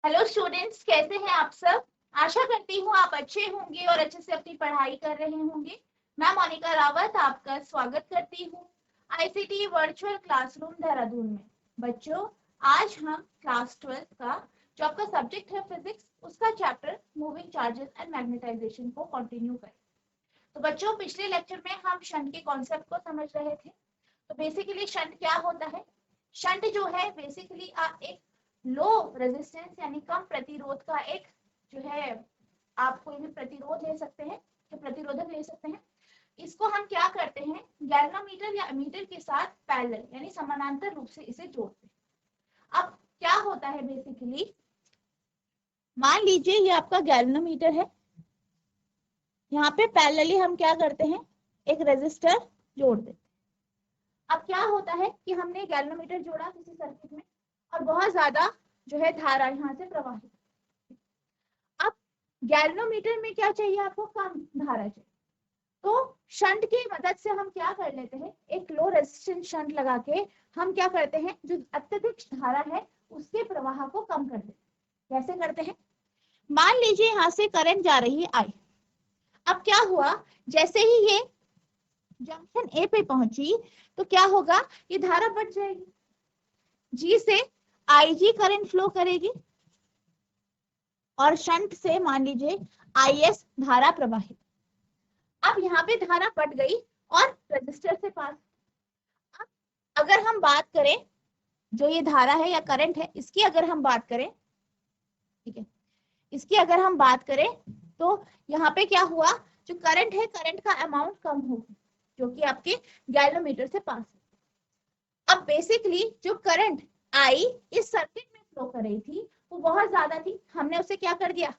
Hello students, कैसे हैं आप सब। आशा करती हूँ आप अच्छे होंगे और अच्छे से अपनी पढ़ाई कर रहे होंगे। मैं मोनिका रावत आपका स्वागत करती हूँ आईसीटी वर्चुअल क्लासरूम देहरादून में। बच्चों, आज हम क्लास 12 का जो आपका सब्जेक्ट है फिजिक्स, उसका chapter moving charges and magnetisation को कंटिन्यू करें। तो बच्चों, पिछले लेक्चर में हम शंट के कॉन्सेप्ट को समझ रहे थे। तो बेसिकली शंट क्या होता है। शंट जो है बेसिकली एक लो रेजिस्टेंस यानी कम प्रतिरोध का एक जो है, आप कोई भी प्रतिरोध ले सकते हैं, तो प्रतिरोधक ले सकते हैं। इसको हम क्या करते हैं, गैल्वेनोमीटर या एमीटर के साथ पैरेलल यानी समानांतर रूप से इसे जोड़ते हैं। अब क्या होता है बेसिकली, मान लीजिए ये आपका गैल्वेनोमीटर है, यहाँ पे पैरेलली हम क्या करते हैं, एक रेजिस्टर जोड़ देते हैं। अब क्या होता है कि हमने गैल्वेनोमीटर जोड़ा किसी सर्किट में और बहुत ज्यादा जो है धारा यहाँ से प्रवाहित। अब गैल्वेनोमीटर में क्या चाहिए आपको, कम धारा चाहिए। तो शंट की मदद से हम क्या कर लेते हैं, एक लो रेजिस्टेंस शंट लगा के हम क्या करते हैं, जो अत्यधिक धारा है उसके प्रवाह को कम कर देते हैं। कैसे करते हैं, मान लीजिए यहाँ से करंट जा रही है आई। अब क्या हुआ, जैसे ही ये जंक्शन ए पे पहुंची तो क्या होगा, ये धारा बढ़ जाएगी, जी से आईजी करंट फ्लो करेगी और शंट से मान लीजिए आईएस धारा प्रवाहित। अब यहाँ पे धारा बढ़ गई और रजिस्टर से पास। अब अगर हम बात करें, जो ये धारा है या करंट है, इसकी अगर हम बात करें, ठीक है, इसकी अगर हम बात करें तो यहाँ पे क्या हुआ, जो करंट है, करंट का अमाउंट कम हो गया जो कि आपके गैल्वेनोमीटर से पास है। अब बेसिकली जो करंट आई इस सर्किट में फ्लो कर रही थी वो बहुत ज्यादा थी, हमने उसे क्या कर दिया,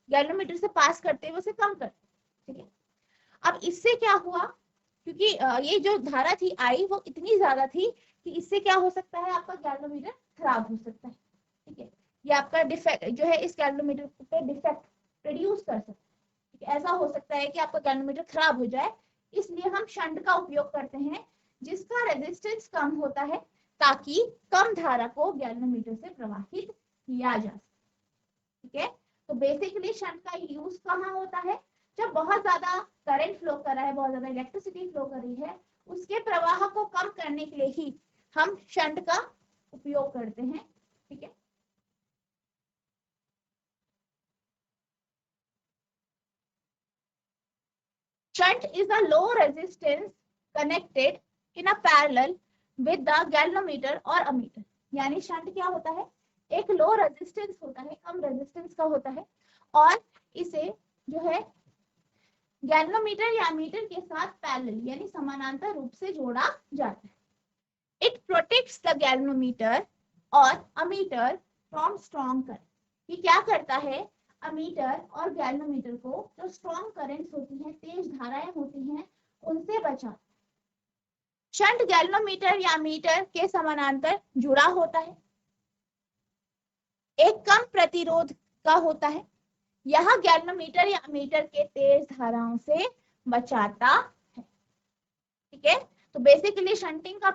गैल्वेनोमीटर से पास करते हुए उसे कम कर, ठीक है। अब इससे क्या हुआ, क्योंकि ये जो धारा थी आई वो इतनी ज्यादा थी कि इससे क्या हो सकता है, आपका गैल्वेनोमीटर खराब हो सकता है, ठीक है। ये आपका डिफेक्ट जो है इस गैल्वेनोमीटर पे डिफेक्ट प्रोड्यूस कर सकता है, ठीक है। ऐसा हो सकता है कि आपका गैल्वेनोमीटर खराब हो जाए, इसलिए हम शंट का उपयोग करते हैं जिसका रेजिस्टेंस कम होता है ताकि कम धारा को गैल्वेनोमीटर से प्रवाहित किया जा सके, ठीक है। तो बेसिकली शंट का यूज कहाँ होता है, जब बहुत ज्यादा करंट फ्लो कर रहा है, बहुत ज्यादा इलेक्ट्रिसिटी फ्लो कर रही है, उसके प्रवाह को कम करने के लिए ही हम शंट का उपयोग करते हैं, ठीक है। Shunt is a low resistance connected in a parallel with the galvanometer or ammeter। यानी शंट क्या होता है, एक लो रेजिस्टेंस होता है, कम रेजिस्टेंस का होता है और इसे जो है गैल्वेनोमीटर या अमीटर के साथ पैरेलल यानी समानांतर रूप से जोड़ा जाता है। इट प्रोटेक्ट्स द गैल्वेनोमीटर और अमीटर फ्रॉम स्ट्रॉन्ग करंट। ये क्या करता है, अमीटर और गैल्वेनोमीटर को जो स्ट्रॉन्ग करंट्स होती हैं, तेज धाराएं होती हैं, उनसे बचा। शंट गैल्वेनोमीटर या अमीटर के समानांतर जुड़ा होता है, एक कम प्रतिरोध का होता है, यह गैल्वेनोमीटर या अमीटर के तेज धाराओं से बचाता है, ठीक है। तो बेसिकली शंटिंग का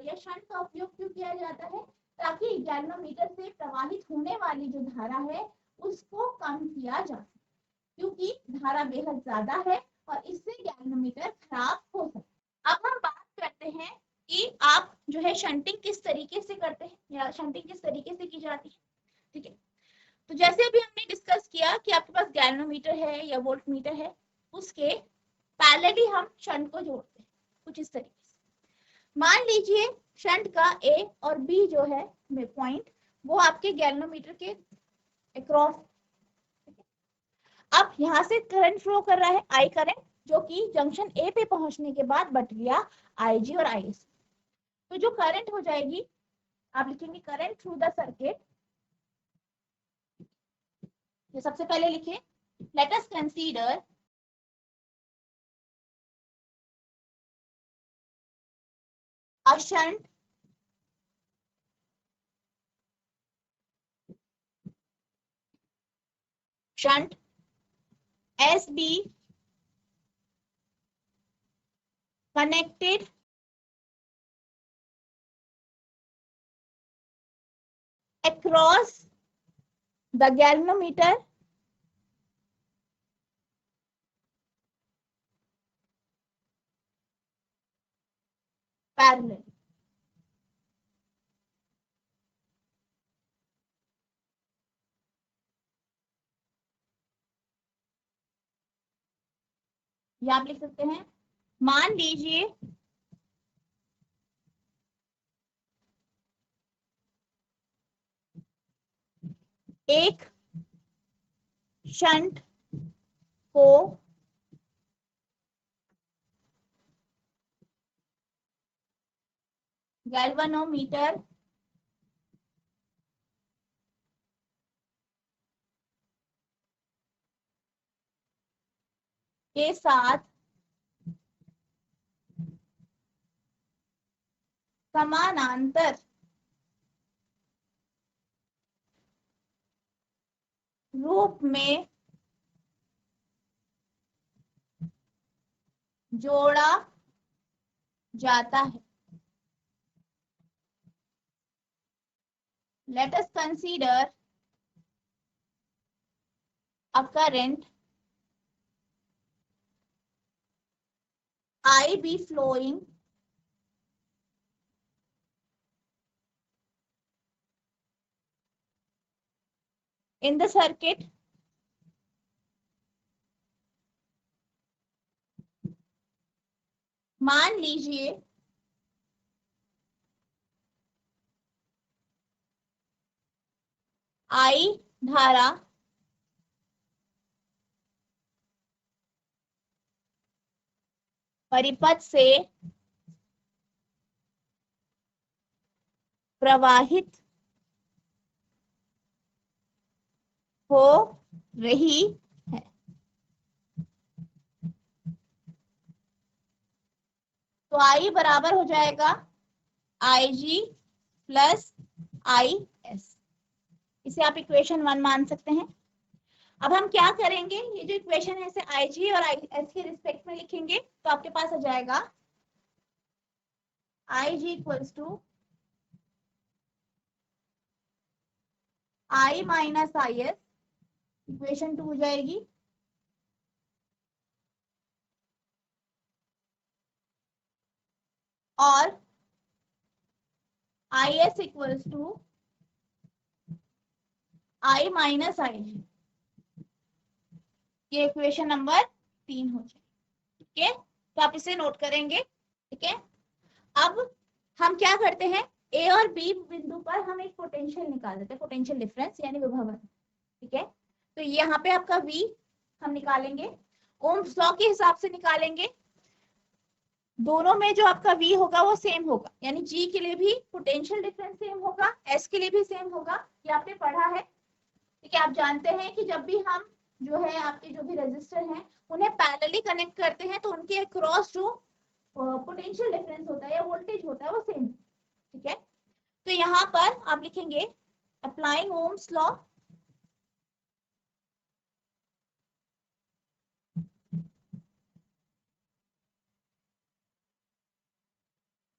या शंट का उपयोग क्यों किया जाता है, ताकि गैल्वेनोमीटर से प्रवाहित होने वाली जो धारा है उसको कम किया जा सके, क्योंकि धारा बेहद ज्यादा है और इससे गैल्वेनोमीटर खराब हो सकता है। अब हम बात करते हैं कि आप जो है शंटिंग किस तरीके से करते हैं या शंटिंग किस तरीके से की जाती है, ठीक है। तो जैसे अभी हमने डिस्कस किया कि आपके पास गैल्वेनोमीटर है या वोल्टमीटर है, उसके पैरेलली हम शंट को जोड़ते हैं कुछ इस तरीके से। मान लीजिए शंट का ए और बी जो है पॉइंट, वो आपके गैल्वेनोमीटर के अक्रॉस। अब यहाँ से करंट फ्लो कर रहा है आई करंट, जो कि जंक्शन ए पे पहुंचने के बाद बट गया आईजी और आईएस। तो जो करंट हो जाएगी, आप लिखेंगे करंट थ्रू द सर्किट। ये सबसे पहले लिखे, let us consider a shunt SB connected across the galvanometer parallel. ये आप लिख सकते हैं। मान लीजिए एक शंट को गैल्वेनोमीटर के साथ समानांतर रूप में जोड़ा जाता है। Let us consider a current I be flowing in the circuit मान लीजिए I धारा परिपथ से प्रवाहित हो रही है। तो I बराबर हो जाएगा IG प्लस IS। इसे आप इक्वेशन 1 मान सकते हैं। अब हम क्या करेंगे, ये जो इक्वेशन है इसे IG और IS के रिस्पेक्ट में लिखेंगे। तो आपके पास आ जाएगा IG equals to I minus IS, equation 2 हो जाएगी। और IS equals to I minus IG, ये इक्वेशन नंबर 3 हो जाएगी। ठीक है, तो आप इसे नोट करेंगे। ठीक है, अब हम क्या करते हैं, ए और बी बिंदु पर हम एक पोटेंशियल निकाल देते हैं, पोटेंशियल डिफरेंस यानी विभवन। ठीक है, तो यहाँ पे आपका V हम निकालेंगे, ओम्स लॉ के हिसाब से निकालेंगे। दोनों में जो आपका V होगा वो सेम होगा, यानी G के लिए भी पोटेंशियल डिफरेंस सेम होगा, S के लिए भी सेम होगा। ये आपने पढ़ा है। ठीक है, आप जानते हैं कि जब भी हम जो है आपके जो भी रेजिस्टर हैं उन्हें पैरेलली कनेक्ट करते हैं तो उनके अक्रॉस जो पोटेंशियल डिफरेंस होता है या वोल्टेज होता है वो सेम। ठीक है, तो यहाँ पर आप लिखेंगे अप्लाइंग ओम्स लॉ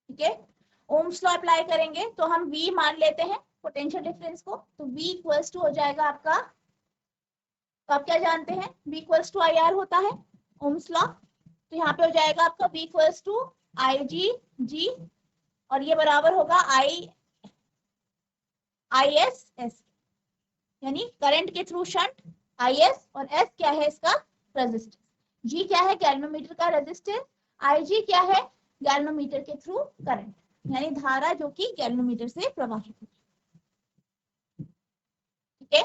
ठीक है, ओम्स लॉ अप्लाई करेंगे तो हम V मान लेते हैं पोटेंशियल डिफरेंस को। तो V इक्वल्स टू हो जाएगा आपका, तो आप क्या जानते हैं V इक्वल्स टू IR होता है, ओम्स लॉ। तो यहाँ पे हो जाएगा आपका V इक्वल्स टू IG और ये बराबर होगा IS, यानी करंट के थ्रू शंट IS, और S क्या है इसका रेजिस्टेंस, G क्या है गैल्वेनोमीटर का रेजिस्टेंस, IG क्या है गैल्वेनोमीटर के थ्रू करंट यानी धारा जो कि गैल्वेनोमीटर से प्रवाहित है। ठीक है,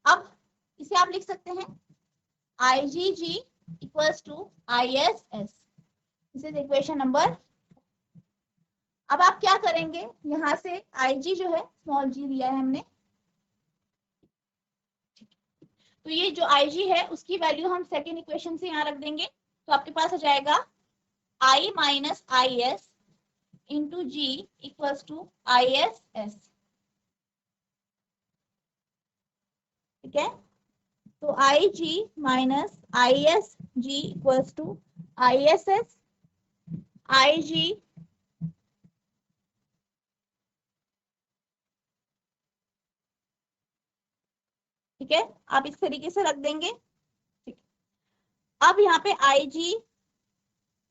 अब इसे आप लिख सकते हैं IgG equals to ISS, this is equation number. अब आप क्या करेंगे, यहां से Ig जो है स्मॉल g दिया है हमने, तो ये जो Ig है उसकी वैल्यू हम सेकेंड इक्वेशन से यहाँ रख देंगे। तो आपके पास आ जाएगा I minus IS into G equals to ISS। ठीक है, तो IG minus ISG equals to ISS। IG ठीक है, आप इस तरीके से रख देंगे। ठीक, अब यहाँ पे आई जी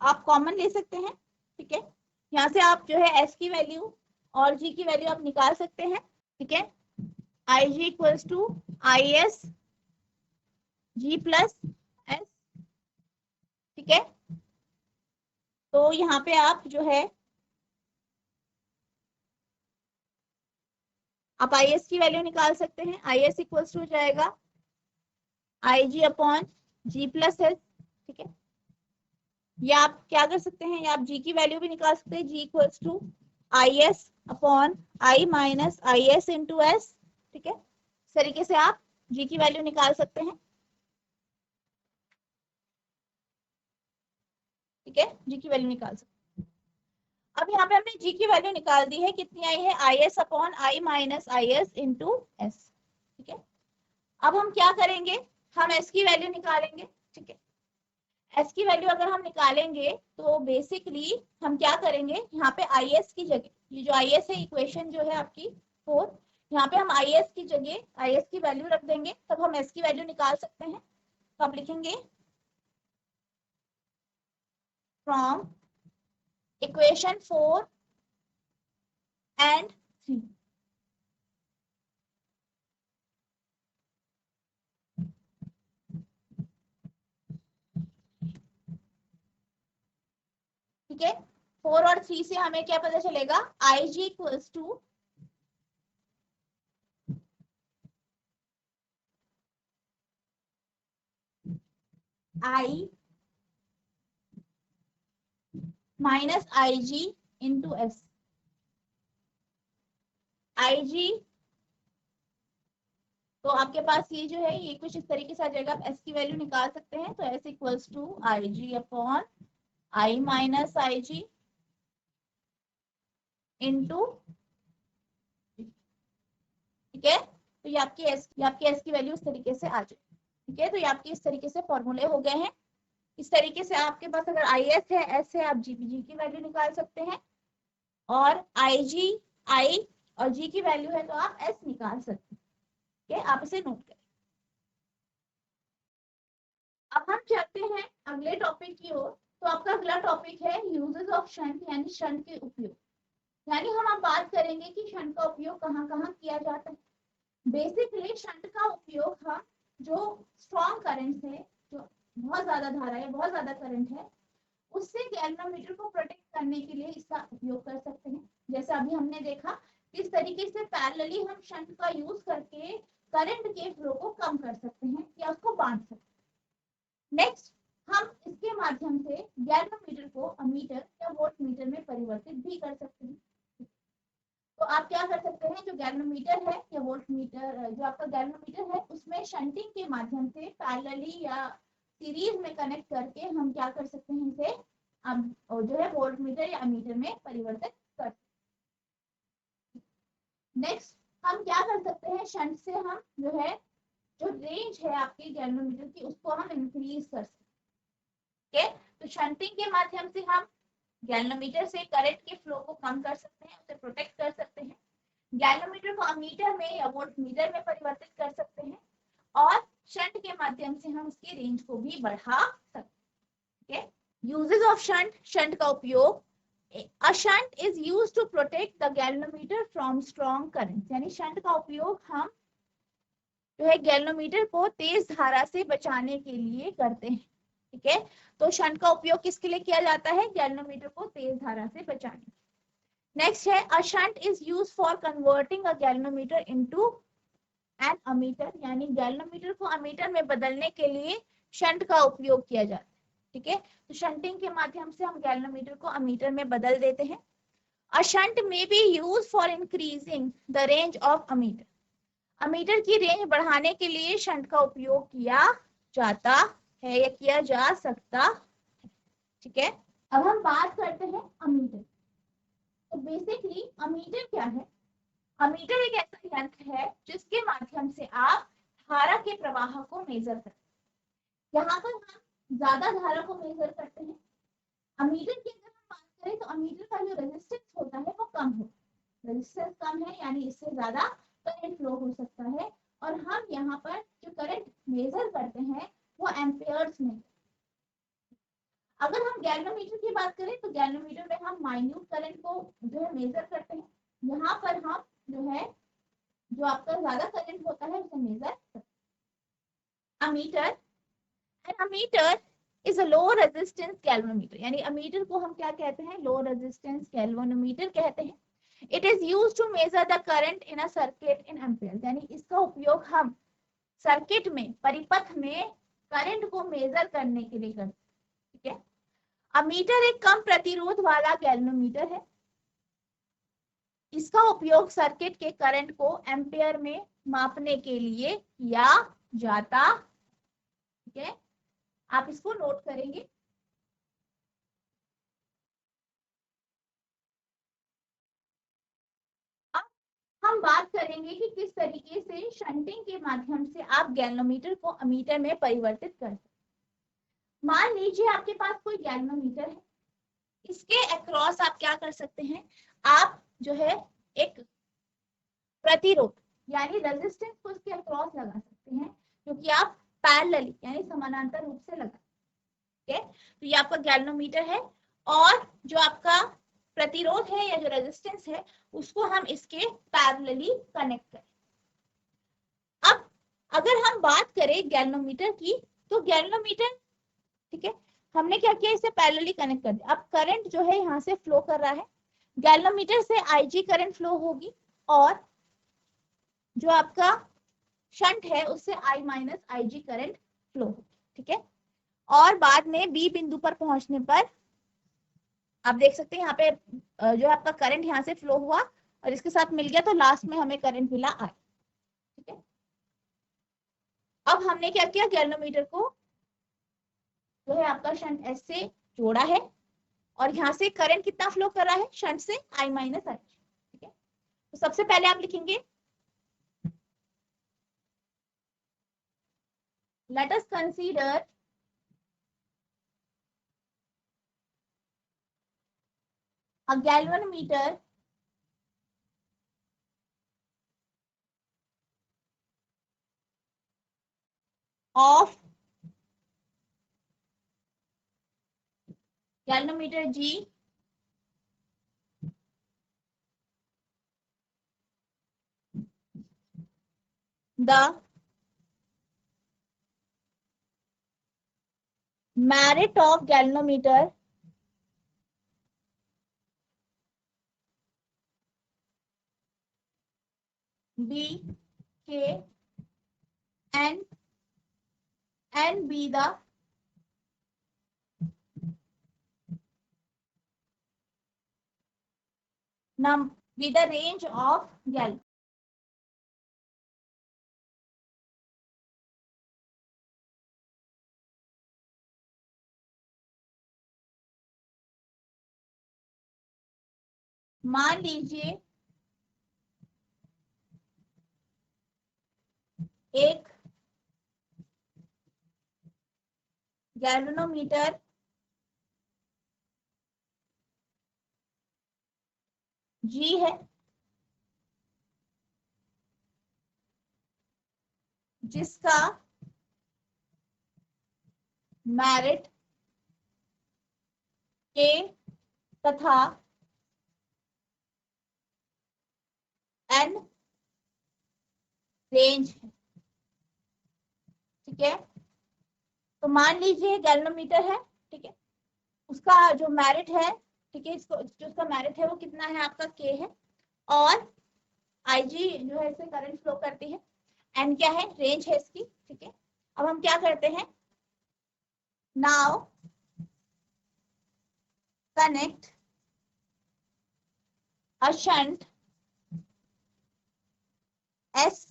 आप कॉमन ले सकते हैं। ठीक है, यहाँ से आप जो है एस की वैल्यू और जी की वैल्यू आप निकाल सकते हैं। ठीक है, I G equals to I S G plus S. ठीक है, तो यहाँ पे आप जो है आप आई एस की वैल्यू निकाल सकते हैं। आई एस इक्वल्स टू हो जाएगा आई जी अपॉन जी प्लस एस। ठीक है, या आप क्या कर सकते हैं, या आप जी की वैल्यू भी निकाल सकते हैं। G equals to I S upon I minus I S into S. ठीक है, इस तरीके से आप जी की वैल्यू निकाल सकते हैं। ठीक है, जी की वैल्यू निकाल सकते हैं। अब यहाँ पे हमने जी की वैल्यू निकाल दी है, कितनी आई है, आई S upon I minus I S into S. ठीक है, अब हम क्या करेंगे, हम एस की वैल्यू निकालेंगे। ठीक है, एस की वैल्यू अगर हम निकालेंगे तो बेसिकली हम क्या करेंगे, यहाँ पे आई एस की जगह, ये जो आई एस है इक्वेशन जो है आपकी 4, यहाँ पे हम आई एस की जगह आई एस की वैल्यू रख देंगे, तब हम एस की वैल्यू निकाल सकते हैं। तो आप लिखेंगे फ्रॉम इक्वेशन 4 एंड 3। ठीक है, 4 और 3 से हमें क्या पता चलेगा, I G equals to I minus I G into S. I G तो आपके पास ये जो है ये कुछ इस तरीके से आ जाएगा, आप एस की वैल्यू निकाल सकते हैं। तो S equals to I G upon I minus I G into. ठीक है, तो ये आपकी एस की वैल्यू इस तरीके से आ जाए। ठीक है, तो ये आपके इस तरीके से फॉर्मूले हो गए हैं। इस तरीके से आपके पास अगर आई एस है, एस है, आप जी की वैल्यू निकाल सकते हैं, और आई जी आई और जी की वैल्यू है तो आप एस निकाल सकते हैं। ठीक है, आप इसे नोट करें। अब हम चलते हैं अगले टॉपिक की ओर। तो आपका अगला टॉपिक है यूजेस ऑफ शंट, यानी शंट के उपयोग। यानी हम अब बात करेंगे कि शंट का उपयोग कहाँ कहाँ किया जाता है। बेसिकली शंट का उपयोग हम जो स्ट्रॉन्ग करंट है, जो बहुत ज्यादा धारा है, बहुत ज्यादा करंट है, उससे गैल्वेनोमीटर को प्रोटेक्ट करने के लिए इसका उपयोग कर सकते हैं। जैसे अभी हमने देखा किस तरीके से पैरेलली हम शंट का यूज करके करंट के फ्लो को कम कर सकते हैं या उसको बांध सकते हैं। नेक्स्ट, हम इसके माध्यम से गैल्वेनोमीटर को अमीटर या वोल्टमीटर में परिवर्तित भी कर सकते हैं। तो आप क्या कर सकते हैं, जो गैल्वेनोमीटर है या वोल्टमीटर, जो आपका गैल्वेनोमीटर है उसमें शंटिंग के माध्यम से पैरेलली या सीरीज में कनेक्ट करके हम क्या कर सकते हैं, इसे अब जो है वोल्टमीटर या अमीटर में परिवर्तित कर। नेक्स्ट, हम क्या कर सकते हैं, शंट से हम जो है जो रेंज है आपके गैल्वेनोमीटर की उसको हम इंक्रीज कर सकते हैं। तो शंटिंग के माध्यम से हम गैल्वेनोमीटर से करंट के फ्लो को कम कर सकते हैं, उसे प्रोटेक्ट कर सकते हैं। गैल्वेनोमीटर को अमीटर में या वोल्टमीटर में परिवर्तित कर सकते हैं, और शंट के माध्यम से हम उसकी रेंज को भी बढ़ा सकते हैं। यूजेस ऑफ शंट, शंट का उपयोग। A shunt is used to protect the galvanometer from strong currents, यानी शंट का उपयोग हम जो है गैल्वेनोमीटर को तेज धारा से बचाने के लिए करते हैं। ठीक है, तो शंट का उपयोग किसके लिए किया जाता है, गैल्वेनोमीटर को तेज धारा से बचाने। नेक्स्ट है a shunt is used for converting a galvanometer into an ammeter, यानी गैल्वेनोमीटर को अमीटर में बदलने के लिए शंट का उपयोग किया जाता है। ठीक है, तो शंटिंग के माध्यम से हम गैल्वेनोमीटर को अमीटर में बदल देते हैं। A shunt may be used for increasing the range of ammeter, ammeter की रेंज बढ़ाने के लिए शंट का उपयोग किया जाता है या किया जा सकता है। ठीक है, अब हम बात करते हैं अमीटर। तो बेसिकली अमीटर क्या है, अमीटर एक ऐसा यंत्र है जिसके माध्यम से आप धारा के प्रवाह को मेजर करते हैं। यहाँ पर हम ज्यादा धारा को मेजर करते हैं। अमीटर की अगर हम बात करें तो अमीटर का जो रेजिस्टेंस होता है वो कम होता है, रेजिस्टेंस कम है यानी इससे ज्यादा करंट फ्लो हो सकता है, और हम यहाँ पर जो करंट मेजर करते हैं वो एम्पेयर्स में। अगर हम गैल्वेनोमीटर की बात करें तो गैल्वेनोमीटर में हम माइन्यूट करंट को जो है मेजर करते हैं। यहाँ पर हम जो है जो आपका ज्यादा करंट होता है उसे मेजर करते हैं। Ammeter, an ammeter is a low resistance galvanometer, यानी अमीटर को हम क्या कहते हैं, लो रेजिस्टेंस गैल्वेनोमीटर कहते हैं। It is used to measure the current in a circuit in ampere, यानी इसका उपयोग हम सर्किट में, परिपथ में करंट को मेजर करने के लिए करते हैं। ठीक है। अमीटर एक कम प्रतिरोध वाला गैल्वेनोमीटर है। इसका उपयोग सर्किट के करंट को एम्पेयर में मापने के लिए किया जाता। ठीक है, आप इसको नोट करेंगे। अब हम बात करेंगे कि किस तरीके से शंटिंग के माध्यम से आप गैल्वेनोमीटर को अमीटर में परिवर्तित कर सकते। मान लीजिए आपके पास कोई गैल्वेनोमीटर है, इसके अक्रॉस आप क्या कर सकते हैं, आप जो है एक प्रतिरोध यानी रेजिस्टेंस को इसके अक्रॉस लगा सकते हैं, क्योंकि आप पैरेलली यानी समानांतर रूप से लगा। ठीक है, तो ये आपका गैल्वेनोमीटर है और जो आपका प्रतिरोध है या जो रेजिस्टेंस है उसको हम इसके पैरेलली कनेक्ट करें। अब अगर हम बात करें गैल्वेनोमीटर की, तो गैल्वेनोमीटर, ठीक है, हमने क्या किया, इसे पैरेलली कनेक्ट कर दिया। अब करंट जो है यहाँ से फ्लो कर रहा है, गैल्वेनोमीटर से आईजी करंट फ्लो होगी और जो आपका शंट है उससे आई माइनस आईजी करंट फ्लो होगी। ठीक है, और बाद में बी बिंदु पर पहुंचने पर आप देख सकते हैं यहाँ पे जो आपका करंट यहाँ से फ्लो हुआ और इसके साथ मिल गया, तो लास्ट में हमें करंट मिला आई। ठीक है, अब हमने क्या किया, गैल्वेनोमीटर को जो है आपका शंट एस से जोड़ा है और यहाँ से करंट कितना फ्लो कर रहा है, शंट से आई माइनस आई। ठीक है, तो सबसे पहले आप लिखेंगे, let us consider a galvanometer of galvanometer G the merit of galvanometer B K and be the be the range of gal. मान लीजिए एक गैल्वेनोमीटर G है जिसका मेरिट K तथा N रेंज है। ठीक है, तो मान लीजिए गैल्वेनोमीटर है, ठीक है, उसका जो मेरिट है, ठीक है, इसको जो उसका मेरिट है वो कितना है, आपका K है और आईजी जो है इसे करंट फ्लो करती है, एन क्या है, रेंज है इसकी। ठीक है, अब हम क्या करते हैं, now connect a shunt S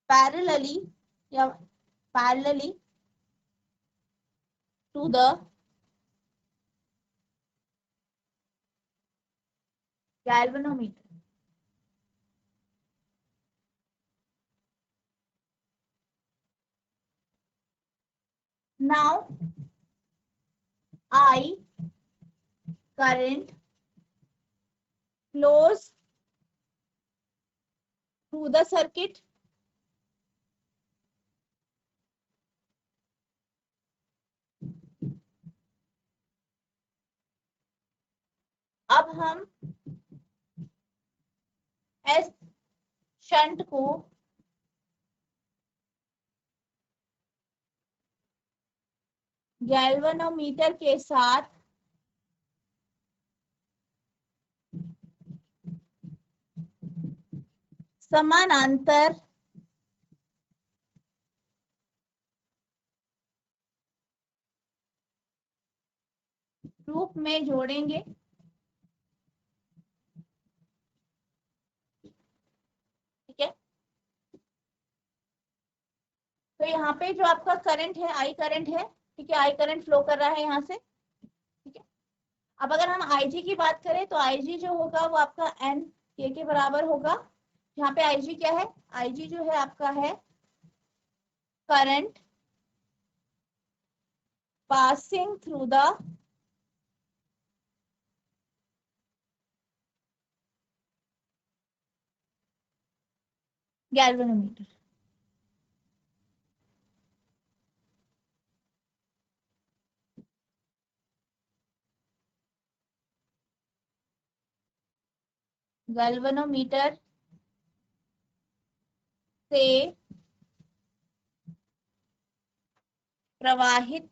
parallelly या parallelly to the galvanometer. Now I current flows through the circuit. अब हम एस शंट को गैल्वेनोमीटर के साथ समानांतर रूप में जोड़ेंगे। ठीक है, तो यहाँ पे जो आपका करंट है आई करंट है, ठीक है, आई करंट फ्लो कर रहा है यहाँ से। ठीक है, अब अगर हम IG की बात करें तो IG जो होगा वो आपका N के बराबर होगा। यहाँ पे IG क्या है, IG जो है आपका है current passing through the galvanometer. Galvanometer से प्रवाहित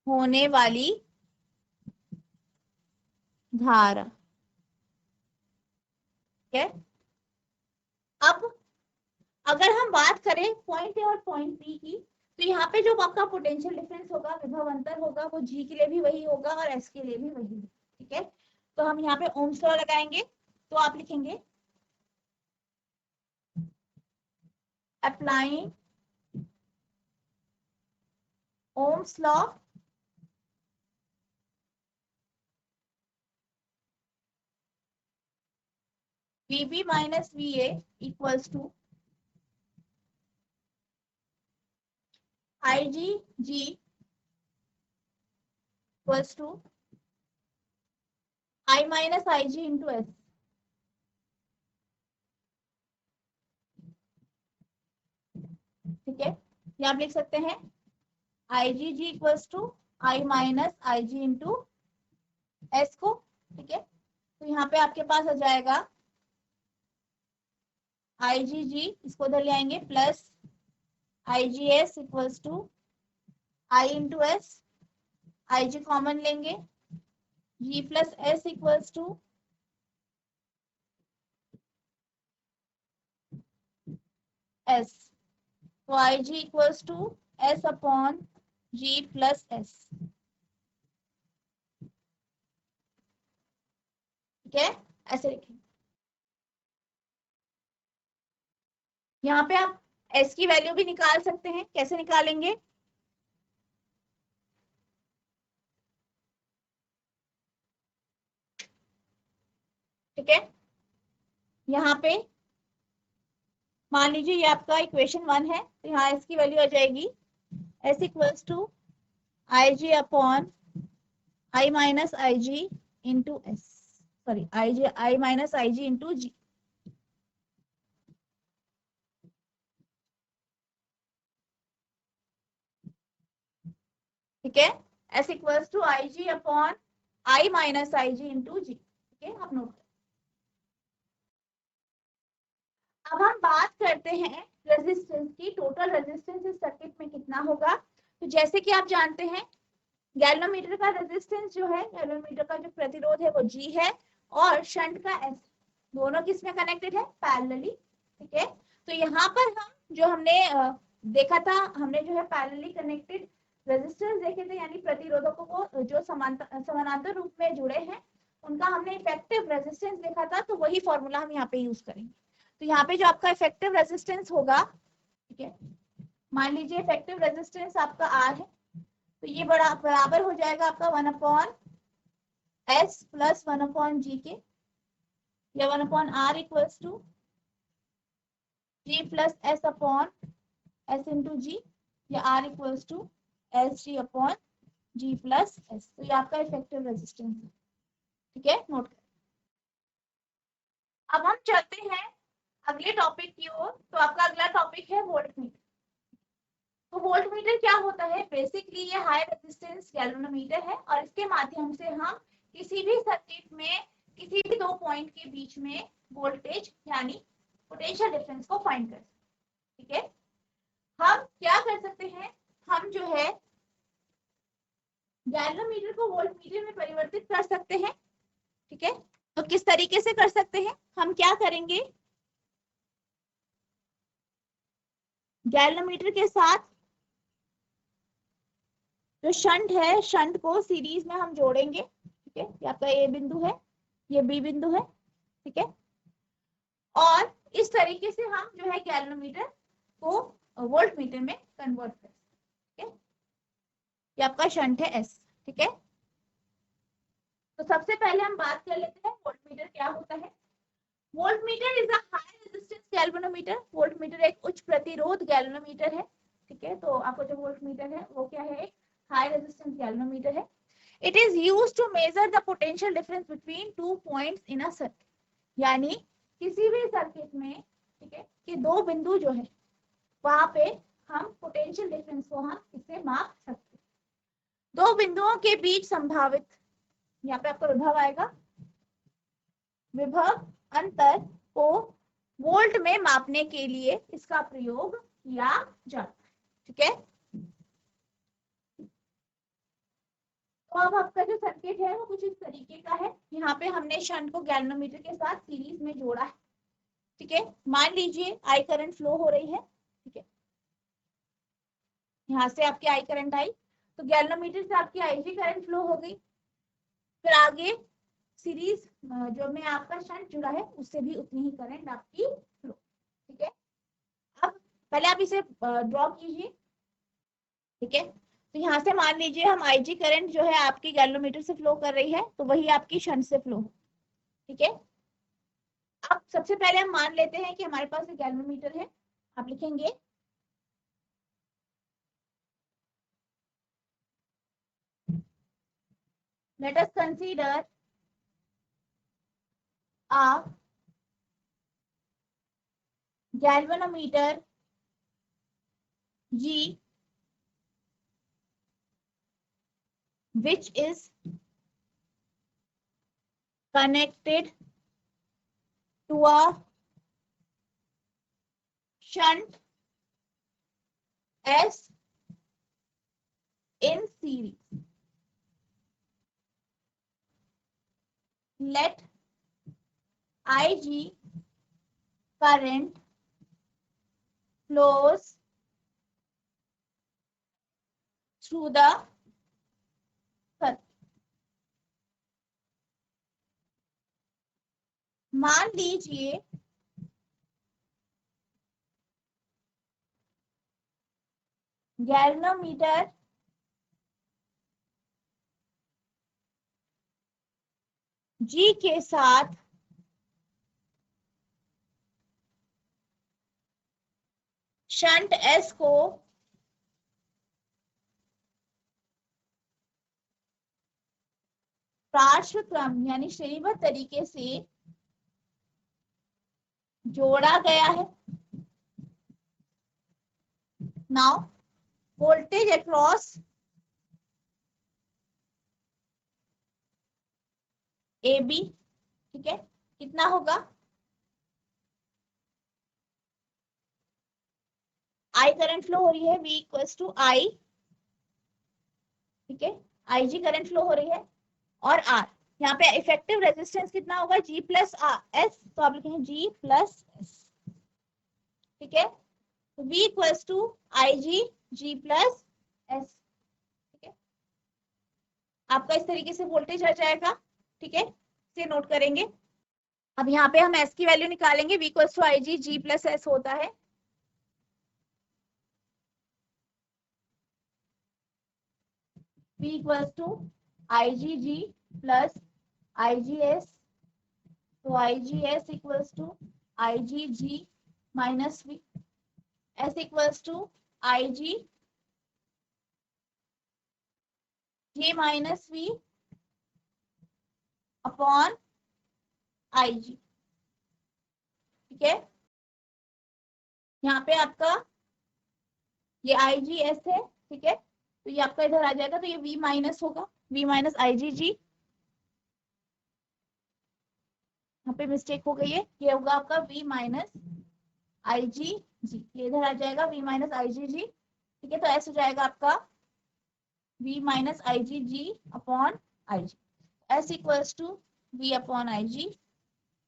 होने वाली धारा। ठीक है, अब अगर हम बात करें पॉइंट ए और पॉइंट बी की, तो यहाँ पे जो आपका पोटेंशियल डिफरेंस होगा, विभव अंतर होगा, वो जी के लिए भी वही होगा और एस के लिए भी वही। ठीक है, तो हम यहाँ पे ओम्स लॉ लगाएंगे, तो आप लिखेंगे applying Ohm's law VB minus VA equals to IGG equals to I minus IG into S। ठीक है, ये आप लिख सकते हैं IGG equals to I minus IG into S को। ठीक है, तो यहाँ पे आपके पास आ जाएगा IGG, इसको उधर ले आएंगे, plus IGS equals to I into S, IG common लेंगे, G plus S equals to S, तो IG equals to S upon G plus S. ठीक है, ऐसे लिखें। यहाँ पे आप S की वैल्यू भी निकाल सकते हैं, कैसे निकालेंगे, ठीक है, यहाँ पे मान लीजिए ये आपका इक्वेशन 1 है, तो यहाँ S की वैल्यू आ जाएगी S equals to IG upon I minus IG into S, sorry I minus IG into G। ठीक है, S equals to IG upon I minus IG into G। ठीक है, आप नोट करें। अब हम बात करते हैं रेजिस्टेंस की, टोटल रेजिस्टेंस इस सर्किट में कितना होगा। तो जैसे कि आप जानते हैं गैल्वेनोमीटर का रेजिस्टेंस जो है, गैल्वेनोमीटर का जो प्रतिरोध है वो G है और शंट का S, दोनों किस में कनेक्टेड है, पैरेलली। ठीक है, तो यहाँ पर हम जो हमने देखा था, हमने जो है पैरेलली कनेक्टेड रेजिस्टेंस देखे थे, यानी प्रतिरोधकों को जो समानांतर रूप में जुड़े हैं उनका हमने इफेक्टिव रेजिस्टेंस देखा था, तो वही फॉर्मूला हम यहाँ पे यूज करेंगे। तो यहाँ पे जो आपका इफेक्टिव रेजिस्टेंस होगा, ठीक है, मान लीजिए इफेक्टिव रेजिस्टेंस आपका R है, तो ये बराबर हो जाएगा आपका 1 upon S plus 1 upon G के, या 1 upon R equals to G plus S upon S into G, या R equals to S G upon G plus S. तो ये आपका इफेक्टिव रेजिस्टेंस है, ठीक है, नोट करें। अब हम चलते हैं अगले टॉपिक की ओर। तो आपका अगला टॉपिक है वोल्टमीटर। तो वोल्टमीटर क्या होता है? बेसिकली ये हाई रेजिस्टेंस गैल्वेनोमीटर है और इसके माध्यम से हम किसी भी सर्किट में किसी भी दो पॉइंट के बीच में वोल्टेज यानी पोटेंशियल डिफरेंस को फाइंड कर सकते हैं, ठीक है। हम क्या कर सकते हैं, हम जो है गैल्वेनोमीटर को वोल्टमीटर में परिवर्तित कर सकते हैं, ठीक है। तो किस तरीके से कर सकते हैं? हम क्या करेंगे, गैल्वेनोमीटर के साथ जो शंट है, शंट को सीरीज में हम जोड़ेंगे, ठीक है। ये आपका ए बिंदु है, ये बी बिंदु है, ठीक है। और इस तरीके से हम जो है गैल्वेनोमीटर को वोल्टमीटर में कन्वर्ट कर सकते हैं, ठीक है। ये आपका शंट है एस, ठीक है। तो सबसे पहले हम बात कर लेते हैं वोल्टमीटर क्या होता है। Voltmeter is a high resistance galvanometer. Voltmeter एक उच्च प्रतिरोध गैल्वेनोमीटर है, ठीक है। तो आपको जो वोल्टमीटर है वो क्या है, हाई रेजिस्टेंस गैल्वेनोमीटर है। It is used to measure the potential difference between two points in a circuit. यानी किसी भी सर्किट में, ठीक है, कि दो बिंदु जो है वहां पे हम पोटेंशियल डिफरेंस को हम इससे माप सकते हैं। दो बिंदुओं के बीच संभावित, यहाँ पे आपका विभव आएगा, विभव अंतर को वोल्ट में मापने के लिए इसका प्रयोग किया जाता है, ठीक है। तो अब आपका जो सर्किट है वो कुछ इस तरीके का है। यहाँ पे हमने शंट को गैल्वेनोमीटर के साथ सीरीज में जोड़ा है, ठीक है। मान लीजिए आई करंट फ्लो हो रही है, ठीक है। यहाँ से आपकी आई करंट आई, तो गैल्वेनोमीटर से आपकी आईजी करंट फ्लो हो गई। फिर आगे सीरीज जो में आपका शंट जुड़ा है उससे भी उतनी ही करंट आपकी फ्लो, ठीक है। अब पहले आप इसे ड्रॉ कीजिए, ठीक है। तो यहाँ से मान लीजिए हम आईजी करंट जो है आपकी गैल्वेनोमीटर से फ्लो कर रही है, तो वही आपकी शंट से फ्लो, ठीक है। अब सबसे पहले हम मान लेते हैं कि हमारे पास एक गैल्वेनोमीटर है। आप लिखेंगे let us consider a galvanometer G which is connected to a shunt S in series. Let IG current flows through the circuit. मान लीजिए गैल्वेनोमीटर G के साथ शंट S को पार्श्व क्रम यानी श्रेणीबद्ध तरीके से जोड़ा गया है। Now voltage across A B, ठीक है, कितना होगा, आई करंट फ्लो हो रही है, V इक्वल्स टू आई, ठीक है, आई जी करंट फ्लो हो रही है, और R यहाँ पे इफेक्टिव रेजिस्टेंस कितना होगा, G प्लस एस, तो आप लिखेंगे G प्लस एस, ठीक है। तो V equals to I G G plus S, ठीक है। आपका इस तरीके से वोल्टेज आ जाएगा, ठीक है, इसे नोट करेंगे। अब यहाँ पे हम S की वैल्यू निकालेंगे, V equals to I G G plus S होता है, V equals to I G G plus I G S, तो I G S equals to I G G minus V, S equals to I G J minus V upon IG। ठीक है, यहाँ पे आपका ये IGS है। ठीक है, तो ये आपका इधर आ जाएगा, तो ये V माइनस होगा, V माइनस IgG। यहाँ पे मिस्टेक हो गई है, ये होगा आपका V माइनस IgG, ये इधर आ जाएगा V माइनस IgG। ठीक है, तो ऐसे हो जाएगा आपका V minus IgG upon IG, S equals to V upon IG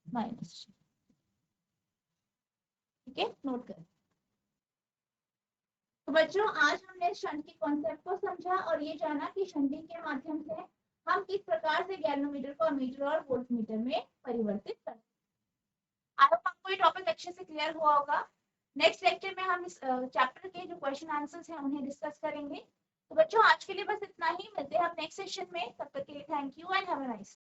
minus G। ठीक है, नोट करें। तो बच्चों आज हमने शंट के कॉन्सेप्ट को समझा और ये जाना कि शंटिंग के माध्यम से हम किस प्रकार से गैल्वेनोमीटर को अमीटर और वोल्टमीटर में परिवर्तित करते हैं। आई होप आपको ये टॉपिक अच्छे से क्लियर हुआ होगा। नेक्स्ट लेक्चर में हम इस चैप्टर के जो क्वेश्चन आंसर्स हैं उन्हें डिस्कस करेंगे। तो बच्चों आज के लिए बस इतना ही, मिलते हैं आप नेक्स्ट सेशन में। तब तक के लिए thank you and have a nice